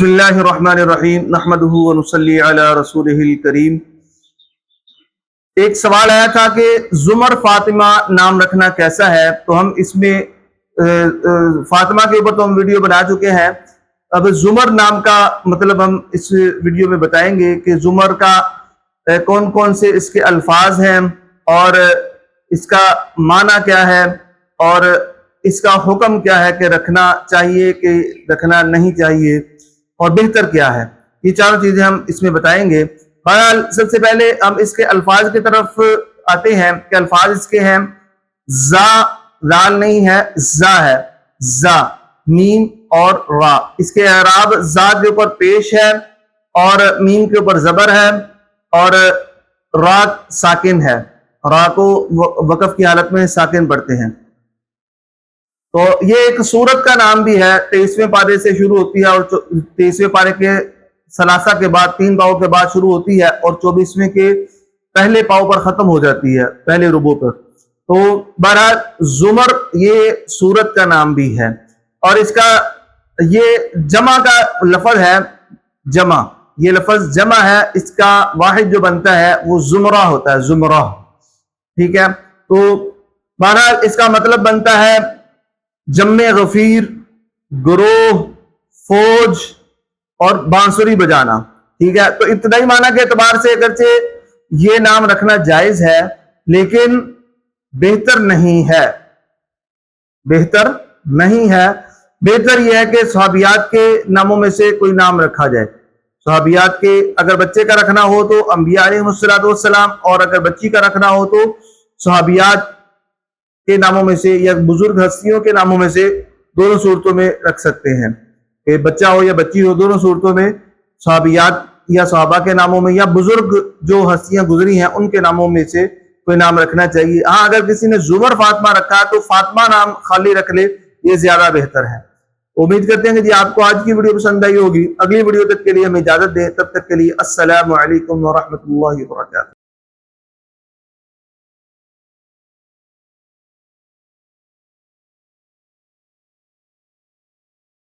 بسم اللہ الرحمن الرحیم نحمدہ ونصلی علی رسولہ الکریم۔ ایک سوال آیا تھا کہ زمر فاطمہ نام رکھنا کیسا ہے، تو ہم اس میں فاطمہ کے اوپر تو ہم ویڈیو بنا چکے ہیں۔ اب زمر نام کا مطلب ہم اس ویڈیو میں بتائیں گے کہ زمر کا کون کون سے اس کے الفاظ ہیں اور اس کا معنی کیا ہے اور اس کا حکم کیا ہے کہ رکھنا چاہیے کہ رکھنا نہیں چاہیے اور بہتر کیا ہے۔ یہ چاروں چیزیں ہم اس میں بتائیں گے۔ بہرحال سب سے پہلے ہم اس کے الفاظ کی طرف آتے ہیں کہ الفاظ اس کے ہیں زا، لال نہیں ہے، زا ہے، زا، میم اور را۔ اس کے اعراب زا کے اوپر پیش ہے اور میم کے اوپر زبر ہے اور را ساکن ہے، را کو وقف کی حالت میں ساکن پڑھتے ہیں۔ تو یہ ایک سورت کا نام بھی ہے، 23ویں پارے سے شروع ہوتی ہے اور 23ویں پارے کے ثلاثہ کے بعد 3 پاؤں کے بعد شروع ہوتی ہے اور 24ویں کے پہلے پاؤں پر ختم ہو جاتی ہے، پہلے ربوع پر۔ تو بہرحال زمر یہ سورت کا نام بھی ہے اور اس کا یہ جمع کا لفظ ہے، جمع، یہ لفظ جمع ہے، اس کا واحد جو بنتا ہے وہ زمرہ ہوتا ہے، زمرہ، ٹھیک ہے۔ تو بہرحال اس کا مطلب بنتا ہے جمع غفیر، گروہ، فوج اور بانسری بجانا، ٹھیک ہے۔ تو ابتدائی معنی کے اعتبار سے اگرچہ یہ نام رکھنا جائز ہے لیکن بہتر نہیں ہے، بہتر نہیں ہے۔ بہتر یہ ہے کہ صحابیات کے ناموں میں سے کوئی نام رکھا جائے۔ صحابیات کے اگر بچے کا رکھنا ہو تو انبیاء علیہ السلام، اور اگر بچی کا رکھنا ہو تو صحابیات کے ناموں میں سے یا بزرگ ہستیوں کے ناموں میں سے دونوں صورتوں میں رکھ سکتے ہیں، کہ بچہ ہو یا بچی ہو، دونوں صورتوں میں صحابیات یا صحابہ کے ناموں میں یا بزرگ جو ہستیاں گزری ہیں ان کے ناموں میں سے کوئی نام رکھنا چاہیے۔ ہاں اگر کسی نے زمر فاطمہ رکھا تو فاطمہ نام خالی رکھ لے، یہ زیادہ بہتر ہے۔ امید کرتے ہیں کہ جی آپ کو آج کی ویڈیو پسند آئی ہوگی۔ اگلی ویڈیو تک کے لیے ہمیں اجازت دیں، تب تک کے لیے السلام علیکم ورحمۃ اللہ وبرکاتہ۔